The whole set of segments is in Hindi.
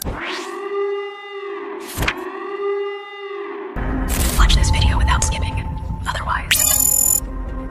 Watch this video without skipping. Otherwise,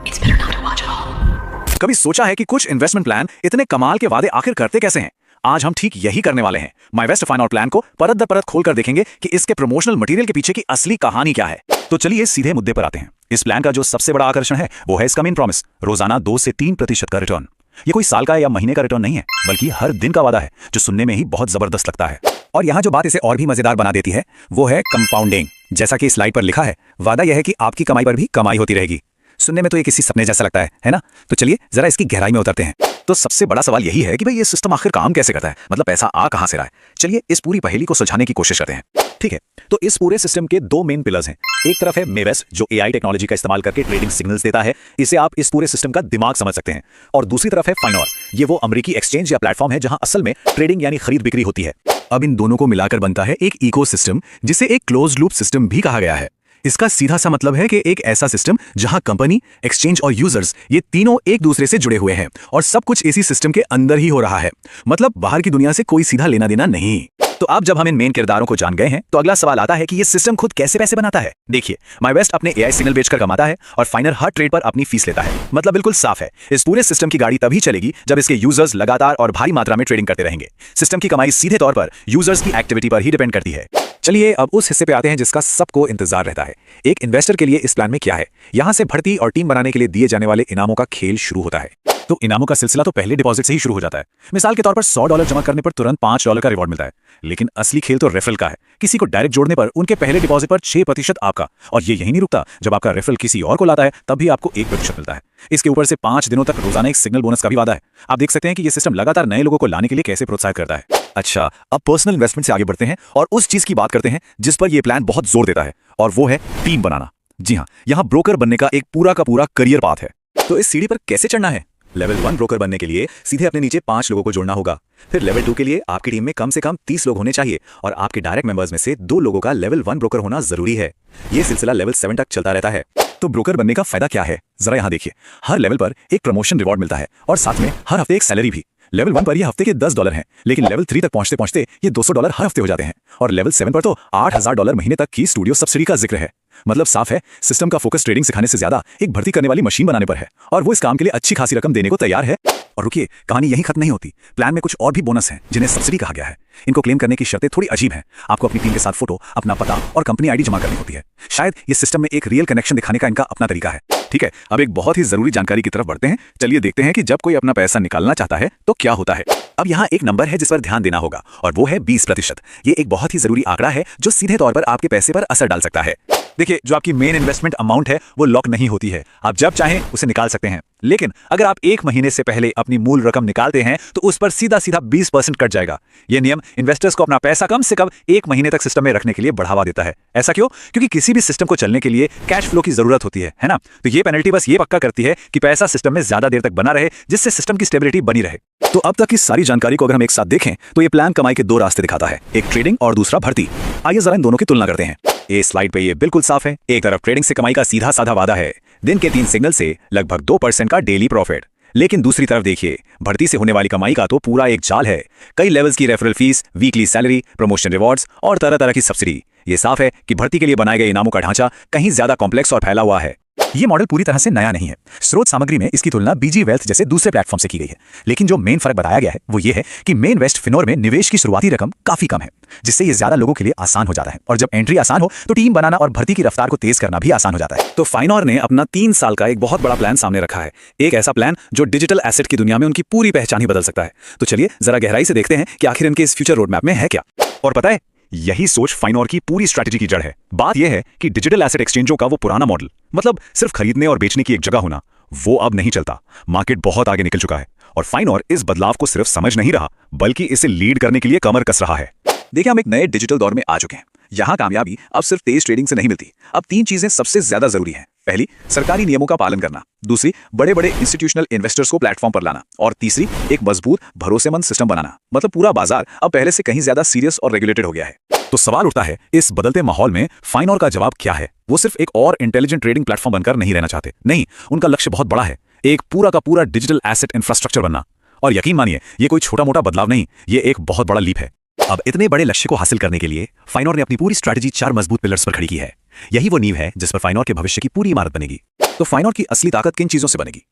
it's better not to watch at all. कभी सोचा है कि कुछ इन्वेस्टमेंट प्लान इतने कमाल के वादे आखिर करते कैसे हैं? आज हम ठीक यही करने वाले हैं। माईवेस्ट फाइनोर प्लान को परत दर परत खोलकर देखेंगे कि इसके प्रमोशनल मटेरियल के पीछे की असली कहानी क्या है। तो चलिए सीधे मुद्दे पर आते हैं। इस प्लान का जो सबसे बड़ा आकर्षण है वो है इसका मेन प्रॉमिस, रोजाना 2 से 3% का रिटर्न। ये कोई साल का या महीने का रिटर्न नहीं है, बल्कि हर दिन का वादा है, जो सुनने में ही बहुत जबरदस्त लगता है। और यहाँ जो बात इसे और भी मजेदार बना देती है वो है कंपाउंडिंग। जैसा कि स्लाइड पर लिखा है, वादा यह है कि आपकी कमाई पर भी कमाई होती रहेगी। सुनने में तो ये किसी सपने जैसा लगता है ना? तो चलिए जरा इसकी गहराई में उतरते हैं। तो सबसे बड़ा सवाल यही है कि भाई ये सिस्टम आखिर काम कैसे करता है, मतलब पैसा आ कहां से रहा है। चलिए इस पूरी पहेली को सुलझाने की कोशिश करते हैं। ठीक है, तो इस पूरे सिस्टम के 2 मेन पिलर्स हैं। एक तरफ है मेवेस्ट, जो एआई टेक्नोलॉजी का इस्तेमाल करके ट्रेडिंग सिग्नल्स देता है, इसे आप इस पूरे सिस्टम का दिमाग समझ सकते हैं। और दूसरी तरफ है फाइनोर, ये वो अमेरिकी एक्सचेंज या प्लेटफॉर्म है जहां असल में ट्रेडिंग यानी खरीद बिक्री होती है। अब इन दोनों को मिलाकर बनता है एक इकोसिस्टम, जिसे एक क्लोज्ड लूप सिस्टम भी कहा गया है। इसका सीधा सा मतलब है कि एक ऐसा सिस्टम जहां कंपनी, एक्सचेंज और यूजर्स ये तीनों एक दूसरे से जुड़े हुए हैं और सब कुछ इसी सिस्टम के अंदर ही हो रहा है। मतलब बाहर की दुनिया से कोई सीधा लेना देना नहीं। तो अब जब हम इन मेन किरदारों को जान गए हैं, तो अगला सवाल आता है कि ये सिस्टम खुद कैसे पैसे बनाता है। देखिए, माईवेस्ट अपने एआई सिग्नल बेचकर कमाता है और फाइनर हर ट्रेड पर अपनी फीस लेता है। मतलब बिल्कुल साफ है, इस पूरे सिस्टम की गाड़ी तभी चलेगी जब इसके यूजर्स लगातार और भारी मात्रा में ट्रेडिंग करते रहेंगे। सिस्टम की कमाई सीधे तौर पर यूजर्स की एक्टिविटी पर ही डिपेंड करती है। चलिए अब उस हिस्से पे आते हैं जिसका सबको इंतजार रहता है। एक इन्वेस्टर के लिए इस प्लान में क्या है? यहां से भर्ती और टीम बनाने के लिए दिए जाने वाले इनामों का खेल शुरू होता है। तो इनामों का सिलसिला तो पहले डिपॉजिट से ही शुरू हो जाता है। मिसाल के तौर पर $100 जमा करने पर तुरंत $5 का रिवॉर्ड मिलता है। लेकिन असली खेल तो रेफरल का है। किसी को डायरेक्ट जोड़ने पर उनके पहले डिपॉजिट पर 6% आपका, और ये यही नहीं रुकता, जब आपका रेफरल किसी और को लाता है तब भी आपको 1% मिलता है। इसके ऊपर से 5 दिनों तक रोजाना एक सिग्नल बोनस का भी वादा है। आप देख सकते हैं कि यह सिस्टम लगातार नए लोगों को लाने के लिए कैसे प्रोत्साहित करता है। अच्छा, अब पर्सनल इन्वेस्टमेंट से आगे बढ़ते हैं और उस चीज की बात करते हैं जिस पर यह प्लान बहुत जोर देता है, और वो है टीम बनाना। जी हाँ, यहाँ ब्रोकर बनने का एक पूरा का पूरा करियर पाथ है। तो इस सीढ़ी पर कैसे चढ़ना है? लेवल 1 ब्रोकर बनने के लिए सीधे अपने नीचे 5 लोगों को जोड़ना होगा। फिर लेवल 2 के लिए आपकी टीम में कम से कम 30 लोग होने चाहिए और आपके डायरेक्ट मेंबर्स में से 2 लोगों का लेवल 1 ब्रोकर होना जरूरी है। यह सिलसिला लेवल 7 तक चलता रहता है। तो ब्रोकर बनने का फायदा क्या है, जरा यहाँ देखिए। हर लेवल पर एक प्रमोशन रिवॉर्ड मिलता है और साथ में हर हफ्ते एक सैलरी भी। लेवल 1 पर ये हफ्ते के $10 हैं, लेकिन लेवल 3 तक पहुंचते पहुंचते ये $200 हर हफ्ते हो जाते हैं। और लेवल 7 पर तो $8000 महीने तक की स्टूडियो सब्सिडी का जिक्र है। मतलब साफ है, सिस्टम का फोकस ट्रेडिंग सिखाने से ज्यादा एक भर्ती करने वाली मशीन बनाने पर है, और वो इस काम के लिए अच्छी खासी रकम देने को तैयार है। और रुकिए, कहानी यही खत्म नहीं होती। प्लान में कुछ और भी बोनस हैं जिन्हें सब्सिडी कहा गया है। इनको क्लेम करने की शर्तें थोड़ी अजीब हैं। आपको अपनी टीम के साथ फोटो, अपना पता और कंपनी आईडी जमा करनी होती है। शायद ये सिस्टम में एक रियल कनेक्शन दिखाने का इनका अपना तरीका है। ठीक है, अब एक बहुत ही जरूरी जानकारी की तरफ बढ़ते हैं। चलिए देखते हैं कि जब कोई अपना पैसा निकालना चाहता है तो क्या होता है। अब यहाँ एक नंबर है जिस पर ध्यान देना होगा, और वो है 20%। ये एक बहुत ही जरूरी आंकड़ा है जो सीधे तौर पर आपके पैसे पर असर डाल सकता है। देखिए, जो आपकी मेन इन्वेस्टमेंट अमाउंट है वो लॉक नहीं होती है। आप जब चाहें उसे निकाल सकते हैं, लेकिन अगर आप 1 महीने से पहले अपनी मूल रकम निकालते हैं तो उस पर सीधा सीधा 20% कट जाएगा। यह नियम इन्वेस्टर्स को अपना पैसा कम से कम 1 महीने तक सिस्टम में रखने के लिए बढ़ावा देता है। ऐसा क्यों? क्योंकि किसी भी सिस्टम को चलने के लिए कैश फ्लो की जरूरत होती है ना? तो ये पेनल्टी बस ये पक्का करती है कि पैसा सिस्टम में ज्यादा देर तक बना रहे, जिससे सिस्टम की स्टेबिलिटी बनी रहे। तो अब तक की सारी जानकारी को अगर हम एक साथ देखें तो ये प्लान कमाई के 2 रास्ते दिखाता है, एक ट्रेडिंग और दूसरा भर्ती। आइए जरा इन दोनों की तुलना करते हैं। इस स्लाइड पे ये बिल्कुल साफ है। एक तरफ ट्रेडिंग से कमाई का सीधा साधा वादा है, दिन के 3 सिग्नल से लगभग 2% का डेली प्रॉफिट। लेकिन दूसरी तरफ देखिए, भर्ती से होने वाली कमाई का तो पूरा एक जाल है। कई लेवल्स की referral fees, weekly salary, promotion rewards और तरह तरह की सब्सिडी। ये साफ है कि भर्ती के लिए बनाए गए इनामों का ढांचा कहीं ज्यादा कॉम्प्लेक्स और फैला हुआ है। ये मॉडल पूरी तरह से नया नहीं है। स्रोत सामग्री में इसकी तुलना बीजी वेल्थ जैसे दूसरे प्लेटफॉर्म से की गई है। लेकिन जो मेन फर्क बताया गया है वो ये है कि मेन वेस्ट फिनोर में निवेश की शुरुआती रकम काफी कम है, जिससे ये ज्यादा लोगों के लिए आसान हो जाता है। और जब एंट्री आसान हो तो टीम बनाना और भर्ती की रफ्तार को तेज करना भी आसान हो जाता है। तो फाइनोर ने अपना 3 साल का एक बहुत बड़ा प्लान सामने रखा है। एक ऐसा प्लान जो डिजिटल एसेट की दुनिया में उनकी पूरी पहचान ही बदल सकता है। तो चलिए जरा गहराई से देखते हैं कि आखिर इनके इस फ्यूचर रोड मैप में है क्या। और पता है, यही सोच फाइनोर की पूरी स्ट्रैटेजी की जड़ है। बात यह है कि डिजिटल एसेट एक्सचेंजों का वो पुराना मॉडल, मतलब सिर्फ खरीदने और बेचने की एक जगह होना, वो अब नहीं चलता। मार्केट बहुत आगे निकल चुका है और फाइनोर इस बदलाव को सिर्फ समझ नहीं रहा, बल्कि इसे लीड करने के लिए कमर कस रहा है। देखिए, हम एक नए डिजिटल दौर में आ चुके हैं। यहाँ कामयाबी अब सिर्फ तेज ट्रेडिंग से नहीं मिलती। अब 3 चीजें सबसे ज्यादा जरूरी हैं। पहली, सरकारी नियमों का पालन करना। दूसरी, बड़े बड़े इंस्टीट्यूशनल इन्वेस्टर्स को प्लेटफॉर्म पर लाना। और तीसरी, एक मजबूत भरोसेमंद सिस्टम बनाना। मतलब पूरा बाजार अब पहले से कहीं ज्यादा सीरियस और रेगुलेटेड हो गया है। तो सवाल उठता है, इस बदलते माहौल में फाइनोर का जवाब क्या है? वो सिर्फ एक और इंटेलिजेंट ट्रेडिंग प्लेटफॉर्म बनकर नहीं रहना चाहते। नहीं, उनका लक्ष्य बहुत बड़ा है, एक पूरा का पूरा डिजिटल एसेट इंफ्रास्ट्रक्चर बनना। और यकीन मानिए, ये कोई छोटा मोटा बदलाव नहीं, ये एक बहुत बड़ा लीप है। अब इतने बड़े लक्ष्य को हासिल करने के लिए फाइनोर ने अपनी पूरी स्ट्रैटेजी 4 मजबूत पिलर्स पर खड़ी की है। यही वो नींव है जिस पर फाइनोर के भविष्य की पूरी इमारत बनेगी। तो फाइनोर की असली ताकत किन चीजों से बनेगी?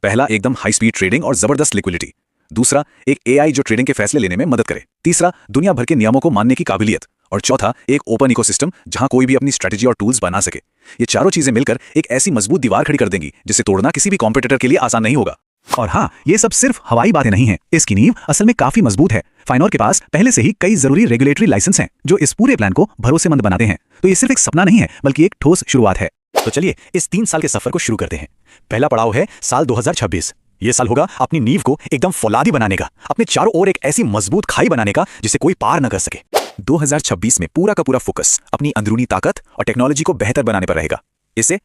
पहला, एकदम हाई स्पीड ट्रेडिंग और जबरदस्त लिक्विडिटी। दूसरा, एक एआई जो ट्रेडिंग के फैसले लेने में मदद करे। तीसरा, दुनिया भर के नियमों को मानने की काबिलियत। और चौथा, एक ओपन इकोसिस्टम जहां कोई भी अपनी स्ट्रैटेजी और टूल्स बना सके। ये चारों चीजें मिलकर एक ऐसी मजबूत दीवार खड़ी कर देंगी जिसे तोड़ना किसी भी कॉम्पिटिटर के लिए आसान नहीं होगा। और हाँ, ये सब सिर्फ हवाई बातें नहीं हैं। इसकी नींव असल में काफी मजबूत है। फाइनोर के पास पहले से ही कई जरूरी रेगुलेटरी लाइसेंस हैं जो इस पूरे प्लान को भरोसेमंद बनाते हैं। तो ये सिर्फ एक सपना नहीं है बल्कि एक ठोस शुरुआत है। तो चलिए इस 3 साल के सफर को शुरू करते हैं। पहला पड़ाव है साल 2026। ये साल होगा अपनी नींव को एकदम फौलादी बनाने का, अपने चारों ओर एक ऐसी मजबूत खाई बनाने का जिसे कोई पार न कर सके। 2026 में पूरा का पूरा फोकस अपनी अंदरूनी ताकत और टेक्नोलॉजी को बेहतर बनाने पर रहेगा। इसे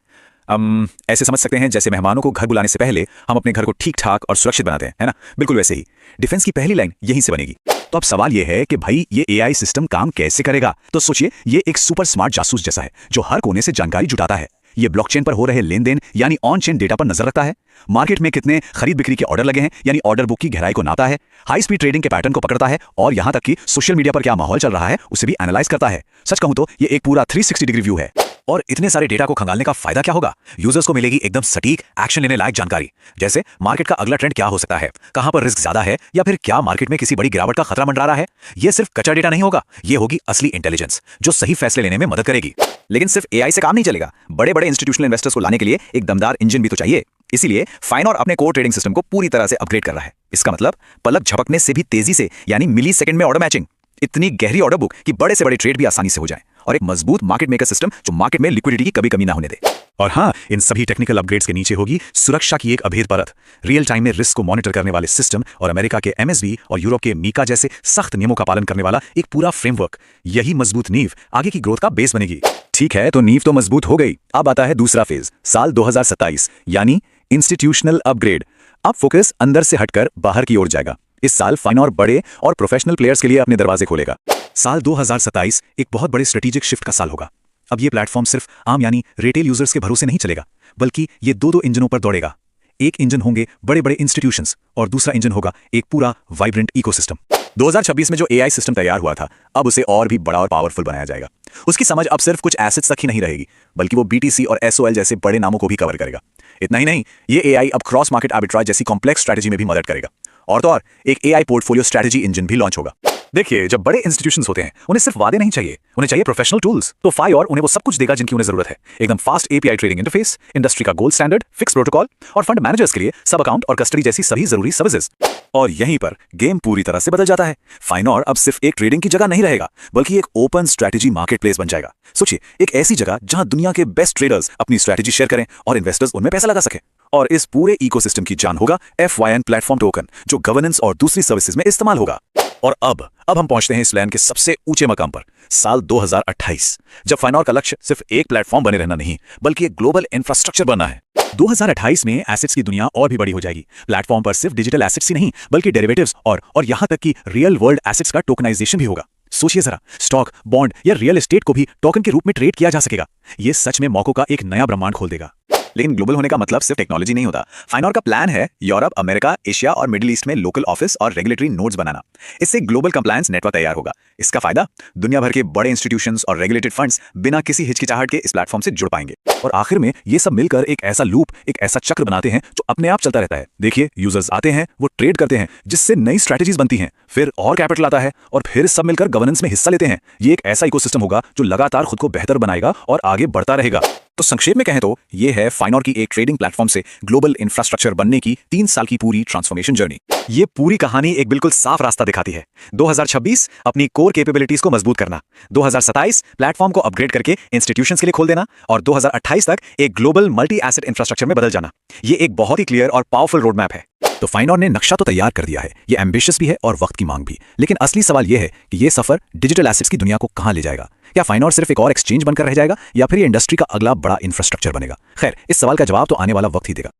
ऐसे समझ सकते हैं जैसे मेहमानों को घर बुलाने से पहले हम अपने घर को ठीक ठाक और सुरक्षित बनाते हैं, है ना? बिल्कुल वैसे ही डिफेंस की पहली लाइन यहीं से बनेगी। तो अब सवाल यह है कि भाई ये एआई सिस्टम काम कैसे करेगा? तो सोचिए, ये एक सुपर स्मार्ट जासूस जैसा है जो हर कोने से जानकारी जुटाता है। ये ब्लॉकचेन पर हो रहे लेन देन यानी ऑन चेन डेटा पर नजर रखता है, मार्केट में कितने खरीद बिक्री के ऑर्डर लगे हैं यानी ऑर्डर बुक की गहराई को नापता है, हाई स्पीड ट्रेडिंग के पैटर्न को पकड़ता है और यहां तक कि सोशल मीडिया पर क्या माहौल चल रहा है उसे भी एनालाइज करता है। सच कहूं तो ये एक पूरा 360 डिग्री व्यू है। और इतने सारे डेटा को खंगालने का फायदा क्या होगा? यूजर्स को मिलेगी एकदम सटीक एक्शन लेने लायक जानकारी, जैसे मार्केट का अगला ट्रेंड क्या हो सकता है, कहां पर रिस्क ज्यादा है या फिर क्या मार्केट में किसी बड़ी गिरावट का खतरा मंडरा रहा है। ये सिर्फ कच्चा डेटा नहीं होगा, ये होगी असली इंटेलिजेंस जो सही फैसले लेने में मदद करेगी। लेकिन सिर्फ एआई से काम नहीं चलेगा। बड़े बड़े इंस्टीट्यूशनल इन्वेस्टर्स को लाने के लिए एक दमदार इंजन भी तो चाहिए। इसीलिए फाइनोर अपने कोर ट्रेडिंग सिस्टम को पूरी तरह से अपग्रेड कर रहा है। इसका मतलब पलक झपकने से भी तेजी से यानी मिली सेकंड में ऑर्डर मैचिंग, इतनी गहरी ऑर्डर बुक कि बड़े से बड़े ट्रेड भी आसानी से हो जाए, और एक मजबूत मार्केट मेकर सिस्टम जो मार्केट में लिक्विडिटी की कभी कमी ना होने दे। और हाँ, इन सभी टेक्निकल अपग्रेड्स के नीचे होगी सुरक्षा की एक अभेद परत, रियल टाइम में रिस्क को मॉनिटर करने वाले सिस्टम और अमेरिका के एमएसबी और यूरोप के मीका जैसे सख्त नियमों का पालन करने वाला एक पूरा फ्रेमवर्क। यही मजबूत नींव आगे की ग्रोथ का बेस बनेगी। ठीक है, तो नींव तो मजबूत हो गई। अब आता है दूसरा फेज, साल 2027 यानी इंस्टीट्यूशनल अपग्रेड। अब फोकस अंदर से हटकर बाहर की ओर जाएगा। इस साल फाइनोर बड़े और प्रोफेशनल प्लेयर्स के लिए अपने दरवाजे खोलेगा। साल 2027 एक बहुत बड़े स्ट्रेटेजिक शिफ्ट का साल होगा। अब ये प्लेटफॉर्म सिर्फ आम यानी रिटेल यूजर्स के भरोसे नहीं चलेगा, बल्कि ये दो इंजनों पर दौड़ेगा। एक इंजन होंगे बड़े बड़े इंस्टीट्यूशंस और दूसरा इंजन होगा एक पूरा वाइब्रेंट इकोसिस्टम। 2026 में जो एआई सिस्टम तैयार हुआ था, अब उसे और भी बड़ा और पावरफुल बनाया जाएगा। उसकी समझ अब सिर्फ कुछ एसेट्स तक ही नहीं रहेगी, बल्कि वो बीटीसी और एसओएल जैसे बड़े नामों को भी कवर करेगा। इतना ही नहीं, ये एआई अब क्रॉस मार्केट आर्बिट्राज जैसी कॉम्प्लेक्स स्ट्रैटेजी में भी मदद करेगा। और तो और एक एआई पोर्टफोलियो स्ट्रैटेजी इंजन भी लॉन्च होगा। देखिए, जब बड़े इंस्टीट्यूशंस होते हैं उन्हें सिर्फ वादे नहीं चाहिए, उन्हें चाहिए प्रोफेशनल टूल्स। तो फाइनोर उन्हें वो सब कुछ देगा जिनकी उन्हें जरूरत है। एकदम fast API trading interface, industry का गोल्ड स्टैंडर्ड, फिक्स प्रोटोकॉल और फंड मैनेजर्स के लिए सब अकाउंट और कस्टडी जैसी सभी जरूरी सर्विसेज। और यहीं पर गेम पूरी तरह से बदल जाता है। फाइनोर अब सिर्फ एक ट्रेडिंग की जगह नहीं रहेगा, बल्कि एक ओपन स्ट्रैटेजी मार्केट प्लेस बन जाएगा। सोचिए, एक ऐसी जगह जहां दुनिया के बेस्ट ट्रेडर्स अपनी स्ट्रैटेजी शेयर करें और इन्वेस्टर्स उनमें पैसा लगा सके। और इस पूरे इकोसिस्टम की जान होगा FYN प्लेटफॉर्म टोकन, जो गवर्नेंस और दूसरी सर्विसेज में इस्तेमाल होगा। और अब हम पहुंचते हैं इस प्लान के सबसे ऊंचे मकाम पर, साल 2028, जब फाइनोर का लक्ष्य सिर्फ एक प्लेटफॉर्म बने रहना नहीं, बल्कि एक ग्लोबल इंफ्रास्ट्रक्चर बनना है। 2028 में एसेट्स की दुनिया और भी बड़ी हो जाएगी। प्लेटफॉर्म पर सिर्फ डिजिटल एसेट्स ही नहीं, बल्कि डेरिवेटिव्स और यहां तक कि रियल वर्ल्ड एसेट्स का टोकनाइजेशन भी होगा। सोचिए जरा, स्टॉक, बॉन्ड या रियल एस्टेट को भी टोकन के रूप में ट्रेड किया जा सकेगा। ये सच में मौकों का एक नया ब्रह्मांड खोल देगा। लेकिन ग्लोबल होने का मतलब सिर्फ टेक्नोलॉजी नहीं होता। फाइनोर का प्लान है यूरोप, अमेरिका, एशिया और मिडिल ईस्ट में लोकल ऑफिस और रेगुलेटरी नोड्स बनाना। इससे ग्लोबल कंप्लायंस नेटवर्क तैयार होगा। इसका फायदा, दुनिया भर के बड़े इंस्टीट्यूशंस और रेगुलेटेड फंड्स बिना किसी हिचकिचाहट के इस प्लेटफॉर्म से जुड़ पाएंगे। और आखिर में ये सब मिलकर एक ऐसा लूप, एक ऐसा चक्र बनाते हैं जो अपने आप चलता रहता है। देखिए, यूजर्स आते हैं, वो ट्रेड करते हैं, जिससे नई स्ट्रैटेजीज बनती हैं, फिर और कैपिटल आता है और फिर सब मिलकर गवर्नेंस में हिस्सा लेते हैं। ये एक ऐसा इकोसिस्टम होगा जो लगातार खुद को बेहतर बनाएगा और आगे बढ़ता रहेगा। तो संक्षेप में कहें तो ये है फाइनोर की एक ट्रेडिंग प्लेटफॉर्म से ग्लोबल इंफ्रास्ट्रक्चर बनने की 3 साल की पूरी ट्रांसफॉर्मेशन जर्नी। ये पूरी कहानी एक बिल्कुल साफ रास्ता दिखाती है। 2026 अपनी कोर कैपेबिलिटीज को मजबूत करना, 2027 प्लेटफॉर्म को अपग्रेड करके इंस्टीट्यूशंस के लिए खोल देना और 2028 तक एक ग्लोबल मल्टी एसेट इंफ्रास्ट्रक्चर में बदल जाना। ये एक बहुत ही क्लियर और पावरफुल रोड मैप है। तो फाइनोर ने नक्शा तो तैयार कर दिया है, ये एम्बिशियस भी है और वक्त की मांग भी। लेकिन असली सवाल ये है कि ये सफर डिजिटल एसेट्स की दुनिया को कहां ले जाएगा? क्या फाइनोर सिर्फ एक और एक्सचेंज बनकर रह जाएगा या फिर ये इंडस्ट्री का अगला बड़ा इंफ्रास्ट्रक्चर बनेगा? खैर, इस सवाल का जवाब तो आने वाला वक्त ही देगा।